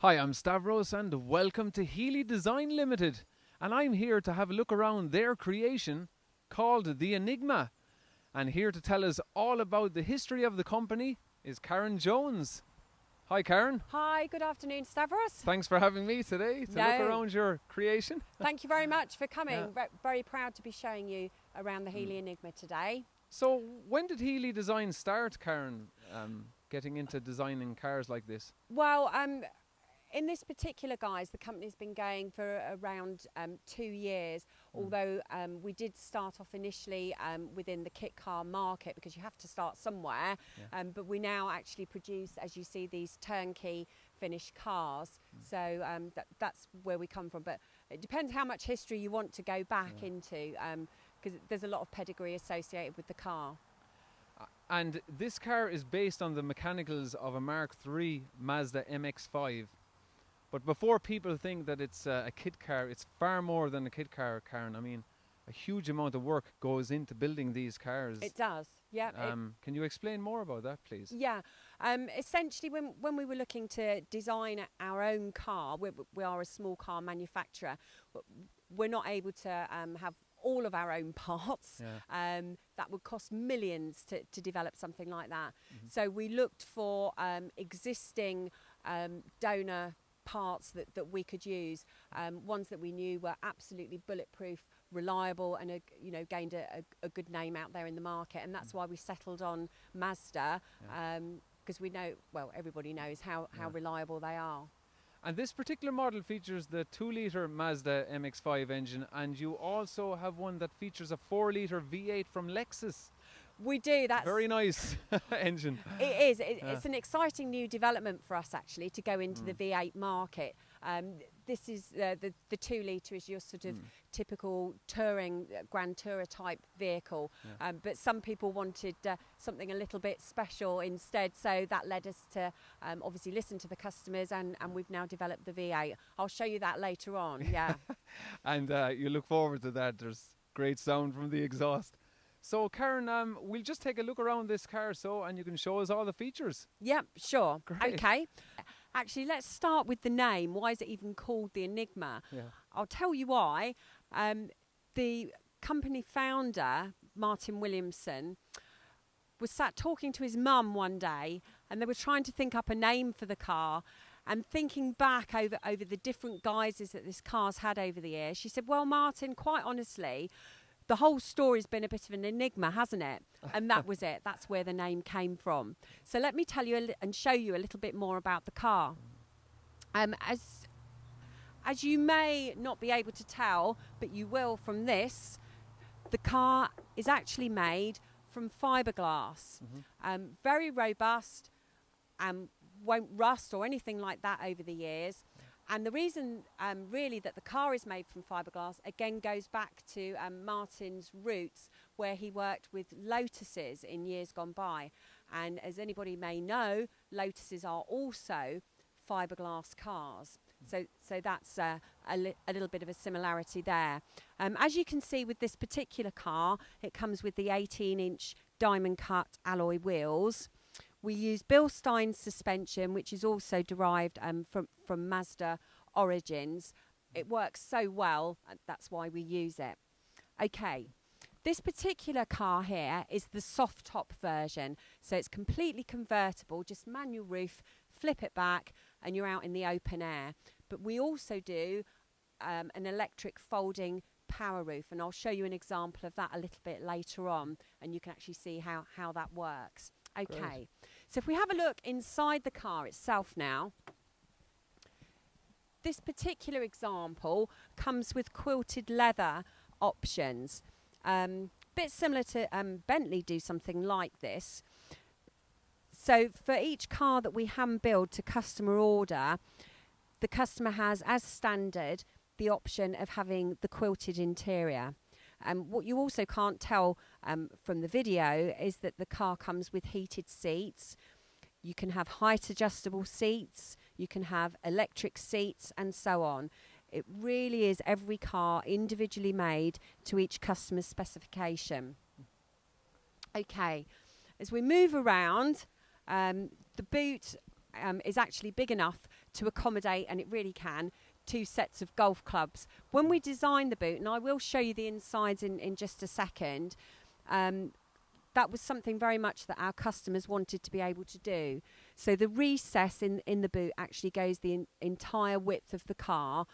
Hi, I'm Stavros and welcome to Healy Design Limited. And I'm here to have a look around their creation called the Enigma. And here to tell us all about the history of the company is Karen Jones. Hi Karen. Hi, good afternoon Stavros. Thanks for having me today to look around your creation. Thank you very much for coming. Yeah. Very proud to be showing you around the Healy Enigma today. So when did Healy Designs start, Karen, getting into designing cars like this? Well, in this particular guise, the company's been going for around 2 years, although we did start off initially within the kit car market because you have to start somewhere, but we now actually produce, as you see, these turnkey finished cars. So that's where we come from, but it depends how much history you want to go back into, because there's a lot of pedigree associated with the car. And this car is based on the mechanicals of a Mark III Mazda MX-5. But before people think that it's a kit car, it's far more than a kit car, Karen. I mean, a huge amount of work goes into building these cars. It does, yeah. Can you explain more about that, please? Yeah, essentially when we were looking to design our own car, we are a small car manufacturer, we're not able to have all of our own parts. That would cost millions to develop something like that. So we looked for existing donor parts that we could use, ones that we knew were absolutely bulletproof, reliable, and gained a good name out there in the market. And that's why we settled on Mazda, because we know, well, everybody knows how reliable they are. And this particular model features the 2-litre Mazda MX-5 engine, and you also have one that features a 4-litre V8 from Lexus. We do. That's very nice engine. It is. It's an exciting new development for us actually to go into the V8 market. This is the 2-litre is your sort of typical touring Grand Tourer type vehicle, but some people wanted something a little bit special instead, so that led us to obviously listen to the customers, and we've now developed the V8. I'll show you that later on. Yeah. And you look forward to that. There's great sound from the exhaust. So Karen, we'll just take a look around this car, and you can show us all the features. Yep, sure. Great. Okay. Actually, let's start with the name. Why is it even called the Enigma? I'll tell you why. The company founder, Martin Williamson, was sat talking to his mum one day, and they were trying to think up a name for the car. And thinking back over the different guises that this car's had over the years, she said, well, Martin, quite honestly, the whole story's been a bit of an enigma, hasn't it? And that was it. That's where the name came from. So let me tell you and show you a little bit more about the car. As you may not be able to tell, but you will from this, the car is actually made from fiberglass. Very robust, won't rust or anything like that over the years. And the reason really that the car is made from fiberglass again goes back to Martin's roots, where he worked with Lotuses in years gone by. And as anybody may know, Lotuses are also fiberglass cars. So that's a little bit of a similarity there. As you can see with this particular car, it comes with the 18-inch diamond cut alloy wheels. We use Bilstein suspension, which is also derived from Mazda origins. It works so well, that's why we use it. Okay, this particular car here is the soft top version. So it's completely convertible, just manual roof, flip it back, and you're out in the open air. But we also do an electric folding power roof, and I'll show you an example of that a little bit later on, and you can actually see how that works. Okay. Great. So if we have a look inside the car itself now, this particular example comes with quilted leather options. Bit similar to Bentley do something like this. So for each car that we hand build to customer order, the customer has, as standard, the option of having the quilted interior. What you also can't tell from the video is that the car comes with heated seats. You can have height adjustable seats, you can have electric seats, and so on. It really is every car individually made to each customer's specification. Okay, as we move around, the boot is actually big enough to accommodate, and it really can, 2 sets of golf clubs. When we designed the boot, and I will show you the insides in just a second, that was something very much that our customers wanted to be able to do. So the recess in the boot actually goes the entire width of the car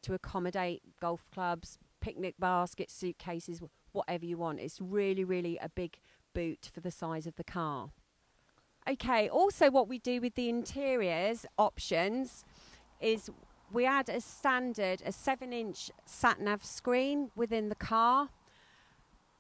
to accommodate golf clubs, picnic baskets, suitcases, whatever you want. It's really, really a big boot for the size of the car. Okay, also what we do with the interiors options is we add a standard, a 7-inch sat-nav screen within the car,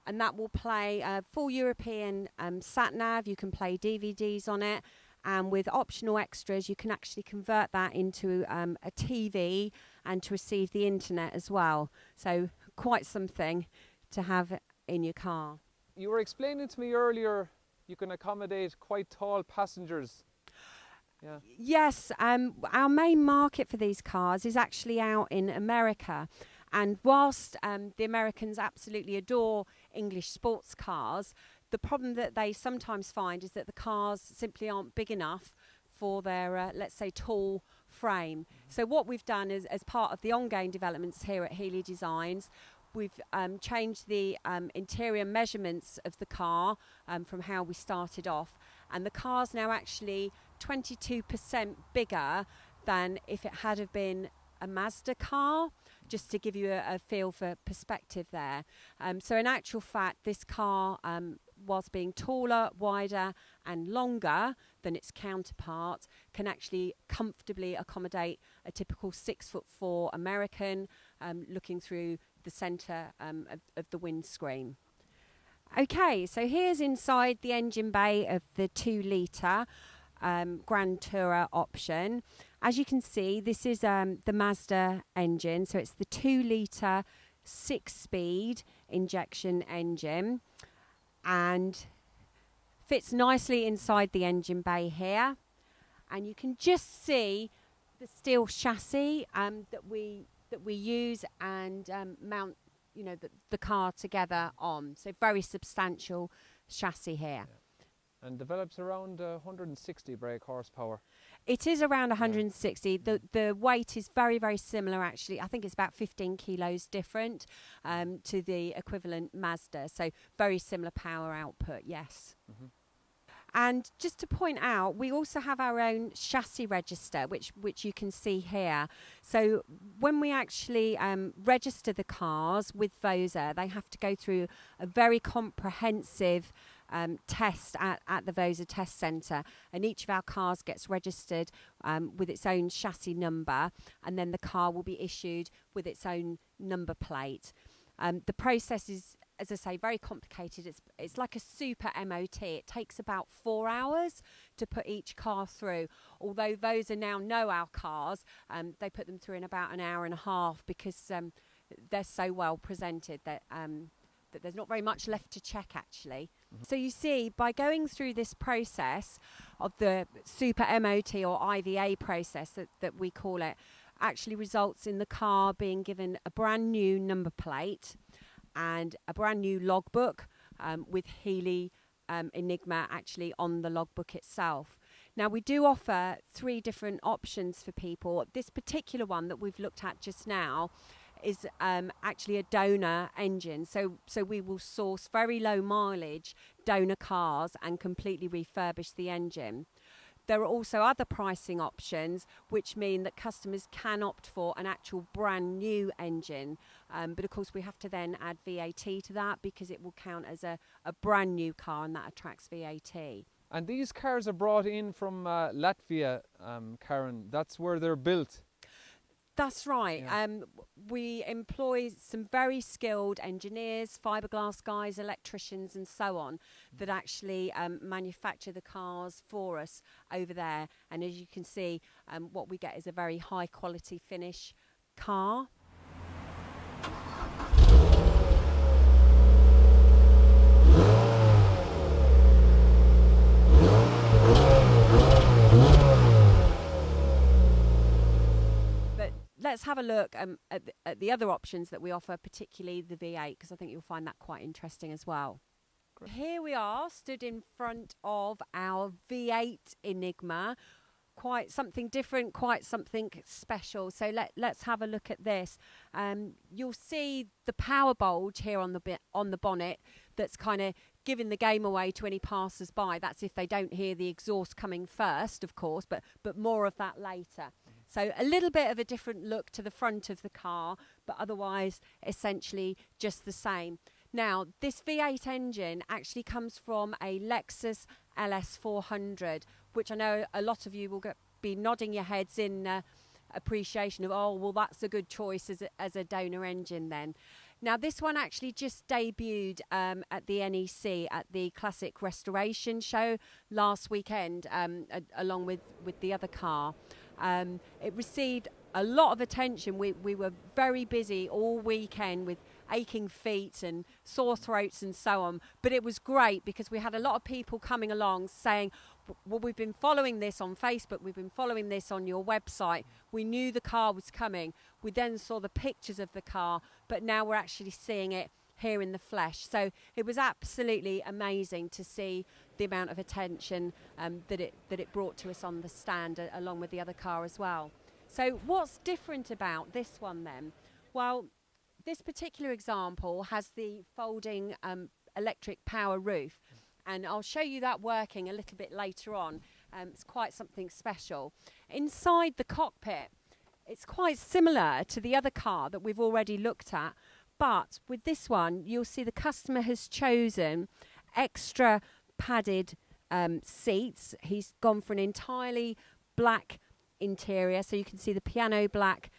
and that will play a full European sat-nav. You can play DVDs on it, and with optional extras you can actually convert that into a TV and to receive the internet as well. So quite something to have in your car. You were explaining to me earlier you can accommodate quite tall passengers. Yeah. Yes, our main market for these cars is actually out in America. And whilst the Americans absolutely adore English sports cars, the problem that they sometimes find is that the cars simply aren't big enough for their, let's say, tall frame. So what we've done is, as part of the ongoing developments here at Healy Designs, we've changed the interior measurements of the car from how we started off. And the car's now actually 22% bigger than if it had have been a Mazda car, just to give you a feel for perspective there. So in actual fact, this car, whilst being taller, wider and longer than its counterpart, can actually comfortably accommodate a typical 6'4" American looking through the centre of the windscreen. Okay, so here's inside the engine bay of the 2-litre Grand Tourer option. As you can see, this is the Mazda engine, so it's the 2-litre 6-speed injection engine, and fits nicely inside the engine bay here. And you can just see the steel chassis that we use and mount, you know, the car together on. So very substantial chassis here. Yeah. And develops around 160 brake horsepower. It is around 160. Yeah. The weight is very, very similar, actually. I think it's about 15 kilos different to the equivalent Mazda. So very similar power output, yes. Mm-hmm. And just to point out, we also have our own chassis register, which you can see here. So when we actually register the cars with VOSA, they have to go through a very comprehensive test at the VOSA test centre, and each of our cars gets registered with its own chassis number, and then the car will be issued with its own number plate. The process is, as I say, very complicated. It's like a super MOT. It takes about 4 hours to put each car through. Although VOSA now know our cars, they put them through in about an hour and a half because they're so well presented that there's not very much left to check, actually. Mm-hmm. So you see, by going through this process of the super MOT or IVA process that we call it, actually results in the car being given a brand new number plate and a brand new logbook with Healy Enigma actually on the logbook itself. Now, we do offer 3 different options for people. This particular one that we've looked at just now is actually a donor engine. So we will source very low mileage donor cars and completely refurbish the engine. There are also other pricing options, which mean that customers can opt for an actual brand new engine. But of course, we have to then add VAT to that because it will count as a brand new car, and that attracts VAT. And these cars are brought in from Latvia, Karen. That's where they're built. That's right. Yeah. We employ some very skilled engineers, fiberglass guys, electricians and so on that actually manufacture the cars for us over there. And as you can see, what we get is a very high quality finish car. Let's have a look at the other options that we offer, particularly the V8, because I think you'll find that quite interesting as well. Great. Here we are, stood in front of our V8 Enigma quite something different, quite something special. So let's have a look at this. You'll see the power bulge here on the bonnet that's kind of giving the game away to any passers-by. That's if they don't hear the exhaust coming first, of course, but more of that later. So a little bit of a different look to the front of the car, but otherwise essentially just the same. Now, this V8 engine actually comes from a Lexus LS400, which I know a lot of you will be nodding your heads in appreciation of, oh, well, that's a good choice as a donor engine then. Now, this one actually just debuted at the NEC, at the Classic Restoration Show last weekend, along with the other car. It received a lot of attention. We were very busy all weekend with aching feet and sore throats and so on, but it was great because we had a lot of people coming along saying, well, we've been following this on Facebook, we've been following this on your website, we knew the car was coming, we then saw the pictures of the car, but now we're actually seeing it here in the flesh. So it was absolutely amazing to see the amount of attention that it brought to us on the stand, along with the other car as well. So what's different about this one then? Well, this particular example has the folding electric power roof, and I'll show you that working a little bit later on. It's quite something special. Inside the cockpit, it's quite similar to the other car that we've already looked at, but with this one, you'll see the customer has chosen extra padded seats. He's gone for an entirely black interior, so you can see the piano black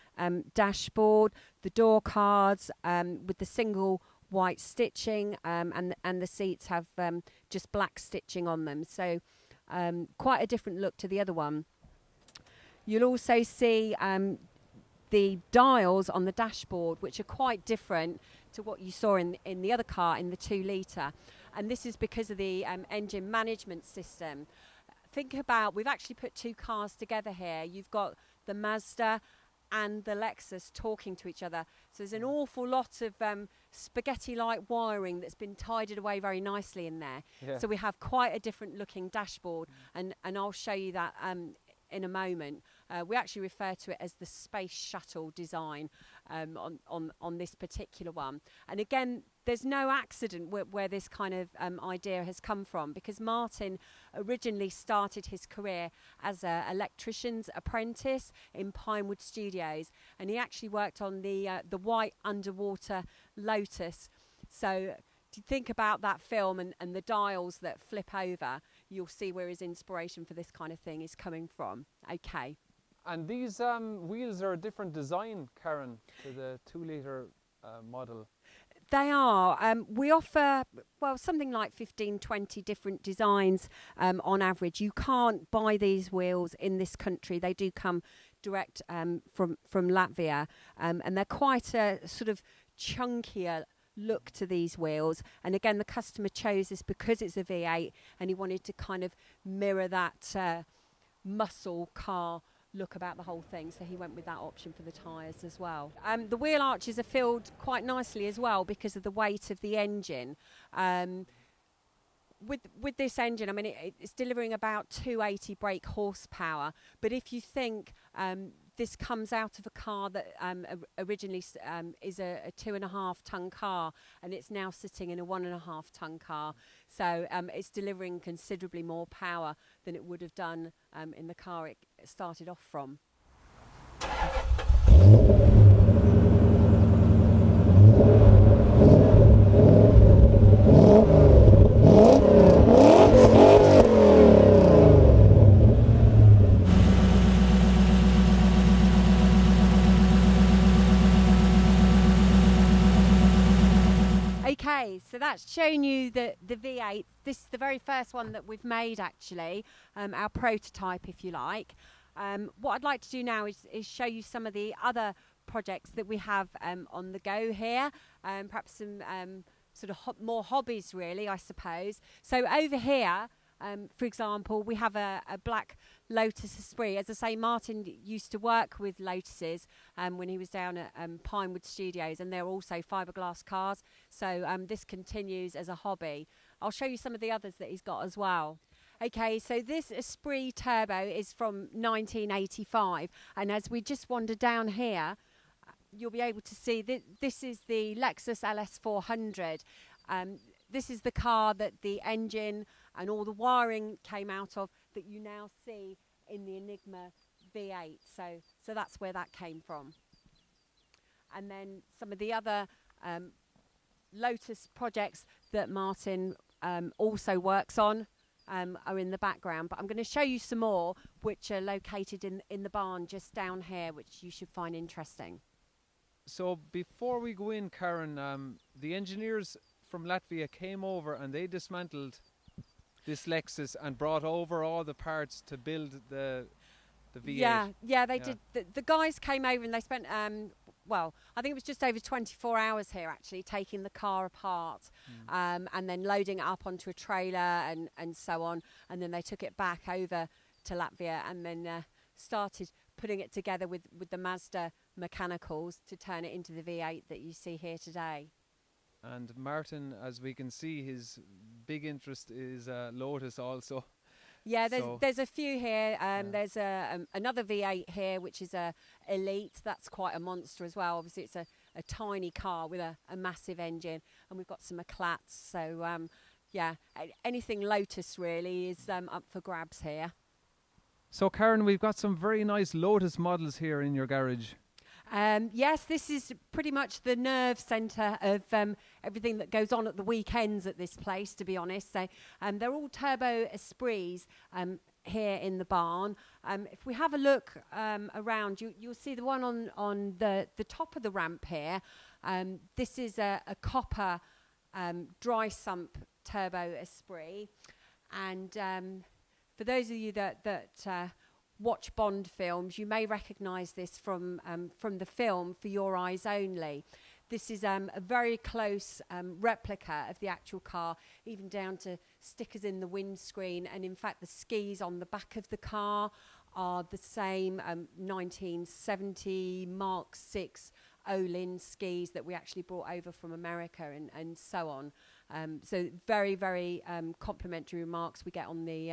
dashboard, the door cards with the single white stitching, and the seats have just black stitching on them, so quite a different look to the other one. You'll also see the dials on the dashboard, which are quite different to what you saw in the other car, in the 2-litre, and this is because of the engine management system. Think about, we've actually put two cars together here. You've got the Mazda and the Lexus talking to each other. So there's an awful lot of spaghetti-like wiring that's been tidied away very nicely in there. Yeah. So we have quite a different looking dashboard, and I'll show you that in a moment. We actually refer to it as the space shuttle design on this particular one. And again, there's no accident where this kind of idea has come from, because Martin originally started his career as an electrician's apprentice in Pinewood Studios, and he actually worked on the white underwater Lotus. So to think about that film and the dials that flip over, you'll see where his inspiration for this kind of thing is coming from. Okay. And these wheels are a different design, Karen, to the 2-litre model. They are. We offer, well, something like 15, 20 different designs on average. You can't buy these wheels in this country. They do come direct from Latvia, and they're quite a sort of chunkier look to these wheels. And again, the customer chose this because it's a V8, and he wanted to kind of mirror that muscle car look about the whole thing, so he went with that option for the tyres as well. The wheel arches are filled quite nicely as well because of the weight of the engine. With this engine, I mean, it's delivering about 280 brake horsepower, but if you think this comes out of a car that originally is a 2.5 ton car, and it's now sitting in a 1.5 ton car, so it's delivering considerably more power than it would have done in the car it started off from. Okay, so that's shown you the V8. This is the very first one that we've made, actually, our prototype, if you like. What I'd like to do now is show you some of the other projects that we have on the go here, perhaps some sort of more hobbies, really, I suppose. So over here, for example, we have a black Lotus Esprit. As I say, Martin used to work with Lotuses when he was down at Pinewood Studios, and they're also fiberglass cars. So this continues as a hobby. I'll show you some of the others that he's got as well. Okay, so this Esprit Turbo is from 1985, and as we just wander down here, you'll be able to see this is the Lexus LS400. This is the car that the engine and all the wiring came out of that you now see in the Enigma V8. So that's where that came from. And then some of the other Lotus projects that Martin also works on are in the background, but I'm going to show you some more which are located in the barn just down here, which you should find interesting. So before we go in, Karen, the engineers from Latvia came over and they dismantled this Lexus and brought over all the parts to build the V8. Yeah, they did. The guys came over and they spent well, I think it was just over 24 hours here actually, taking the car apart and then loading it up onto a trailer and so on, and then they took it back over to Latvia and then started putting it together with the Mazda mechanicals to turn it into the V8 that you see here today. And Martin, as we can see, his big interest is Lotus also. Yeah, there's a few here. There's another V8 here, which is a Elite. That's quite a monster as well. Obviously, it's a tiny car with a massive engine. And we've got some Eclats. So, yeah, anything Lotus really is up for grabs here. So, Karen, we've got some very nice Lotus models here in your garage. Yes, this is pretty much the nerve centre of everything that goes on at the weekends at this place, to be honest. So they're all turbo Esprits here in the barn. If we have a look around, you'll see the one on the top of the ramp here. This is a copper dry sump turbo Esprit. And for those of you that watch Bond films, you may recognise this from the film For Your Eyes Only. This is a very close replica of the actual car, even down to stickers in the windscreen, and in fact the skis on the back of the car are the same 1970 Mark VI Olin skis that we actually brought over from America and so on. So very, very complimentary remarks we get on the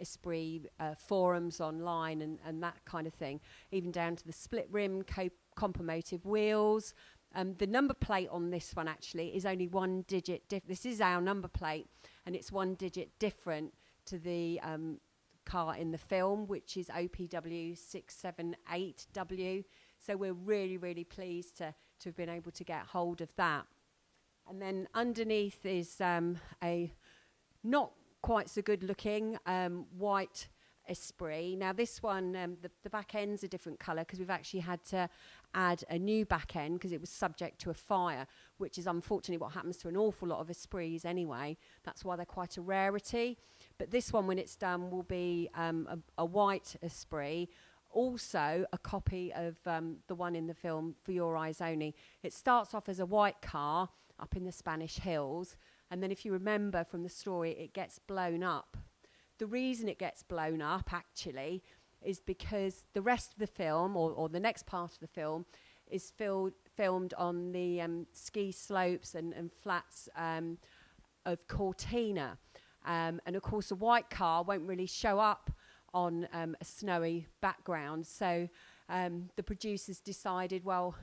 Esprit forums online and that kind of thing, even down to the split rim compomotive wheels. The number plate on this one actually is only 1 digit this is our number plate, and it's 1 digit different to the car in the film, which is OPW 678W. So we're really, really pleased to have been able to get hold of that. And then underneath is a not quite so good looking white Esprit. Now this one, the back end's a different colour because we've actually had to add a new back end because it was subject to a fire, which is unfortunately what happens to an awful lot of Esprits anyway. That's why they're quite a rarity. But this one, when it's done, will be a white Esprit. Also a copy of the one in the film For Your Eyes Only. It starts off as a white car up in the Spanish hills, and then if you remember from the story, it gets blown up. The reason it gets blown up actually is because the rest of the film, or the next part of the film, is filmed on the ski slopes and flats of Cortina. And of course a white car won't really show up on a snowy background. So the producers decided, well,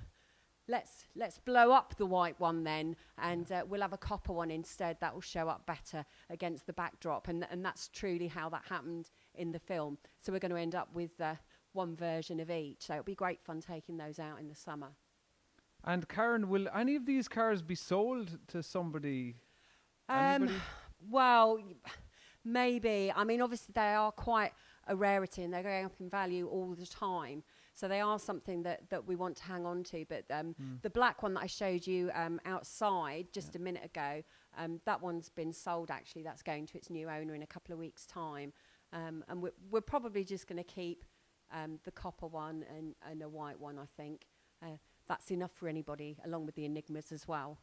let's blow up the white one then, and we'll have a copper one instead that will show up better against the backdrop, and that's truly how that happened in the film. So we're going to end up with one version of each, so it'll be great fun taking those out in the summer. And Karen, will any of these cars be sold to somebody? Well, maybe. I mean, obviously they are quite a rarity and they're going up in value all the time. So they are something that we want to hang on to. But the black one that I showed you outside just a minute ago, that one's been sold actually. That's going to its new owner in a couple of weeks' time. And we're probably just going to keep the copper one and a white one, I think. That's enough for anybody, along with the Enigmas as well.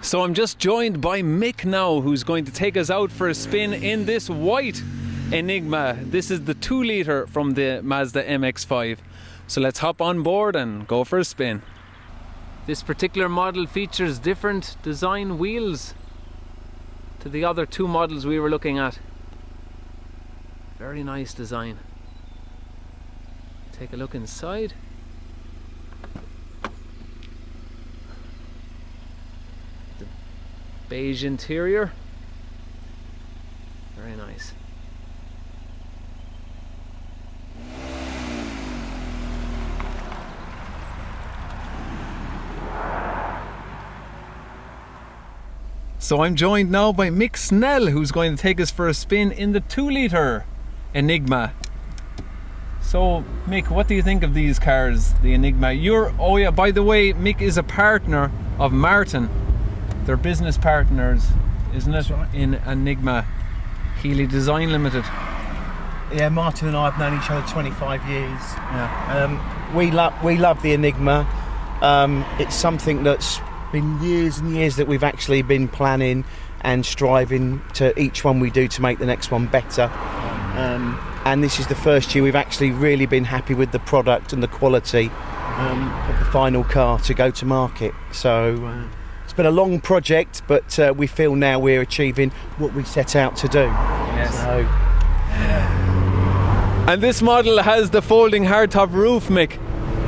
So I'm just joined by Mick now, who's going to take us out for a spin in this white Enigma. This is the 2 litre from the Mazda MX-5. So let's hop on board and go for a spin. This particular model features different design wheels to the other 2 models we were looking at. Very nice design. Take a look inside. The beige interior. Very nice. So I'm joined now by Mick Snell, who's going to take us for a spin in the 2 litre Enigma. So Mick, what do you think of these cars, the Enigma? Oh yeah, by the way, Mick is a partner of Martin. They're business partners, isn't it? Right. In Enigma, Healy Design Limited. Yeah, Martin and I have known each other 25 years. Yeah. We love the Enigma. It's something that's been years and years that we've actually been planning and striving to each one we do to make the next one better. And this is the first year we've actually really been happy with the product and the quality of the final car to go to market. So it's been a long project, but we feel now we're achieving what we set out to do. Yes. So, and this model has the folding hardtop roof, Mick.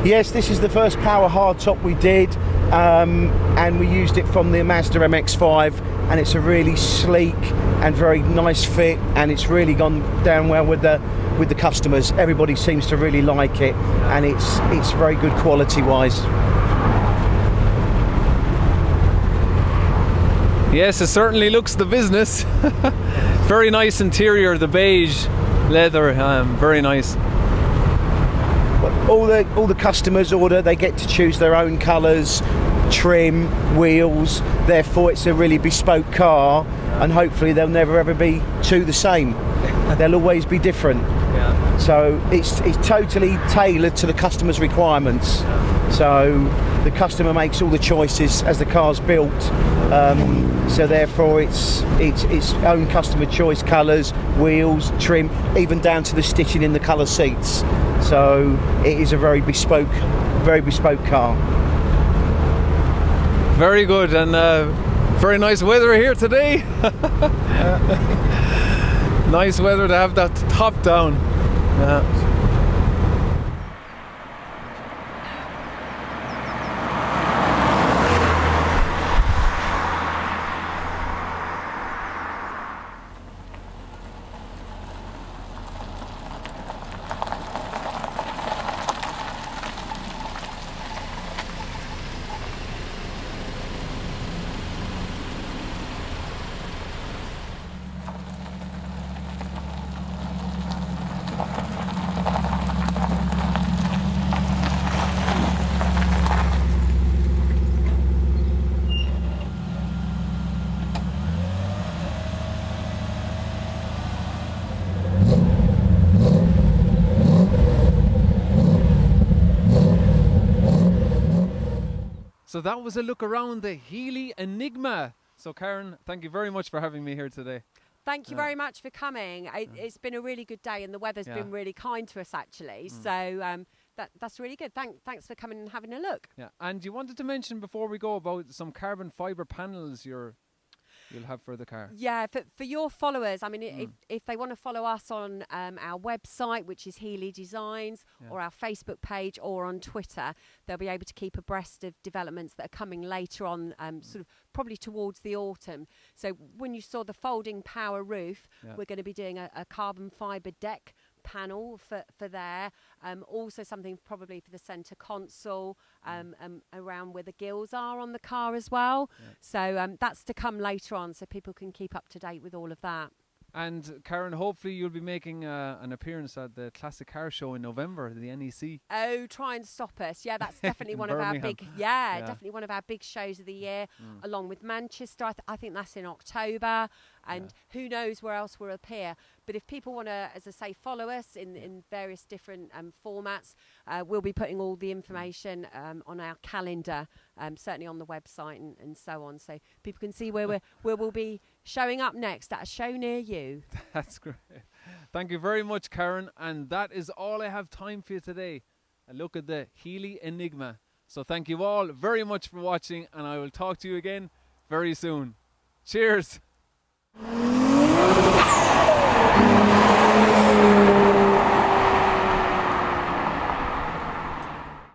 yes, this is the first power hardtop we did, and we used it from the Mazda MX-5, and it's a really sleek and very nice fit, and it's really gone down well with the customers. Everybody seems to really like it, and it's very good quality wise. Yes, it certainly looks the business. Very nice interior, the beige leather, very nice. All the customers order, they get to choose their own colours, trim, wheels, therefore it's a really bespoke car, and hopefully they'll never ever be two the same. They'll always be different. Yeah. So it's totally tailored to the customer's requirements. So the customer makes all the choices as the car's built. So therefore it's own customer choice colours, wheels, trim, even down to the stitching in the colour seats. So it is a very bespoke car. Very good, and very nice weather here today. Nice weather to have that top down. Yeah. So that was a look around the Healy Enigma. So Karen, thank you very much for having me here today. Thank you very much for coming. It's been a really good day, and the weather's been really kind to us actually. So that's really good. Thanks for coming and having a look. Yeah, and you wanted to mention before we go about some carbon fibre panels you'll have for the car. Yeah, for your followers, I mean, if they want to follow us on our website, which is Healy Designs, or our Facebook page, or on Twitter, they'll be able to keep abreast of developments that are coming later on, sort of probably towards the autumn. So when you saw the folding power roof, we're going to be doing a carbon fibre deck panel for there, also something probably for the centre console, around where the gills are on the car as well. So that's to come later on, so people can keep up to date with all of that. And Karen, hopefully you'll be making an appearance at the Classic Car Show in November, the NEC. Oh, try and stop us. Yeah, that's definitely one of our Birmingham. big, definitely one of our big shows of the year, along with Manchester. I think that's in October, and who knows where else we'll appear. But if people want to, as I say, follow us in various different formats, we'll be putting all the information on our calendar, certainly on the website and so on, so people can see where we'll be showing up next at a show near you. That's great. Thank you very much, Karen. And that is all I have time for you today. A look at the Healy Enigma. So thank you all very much for watching, and I will talk to you again very soon. Cheers.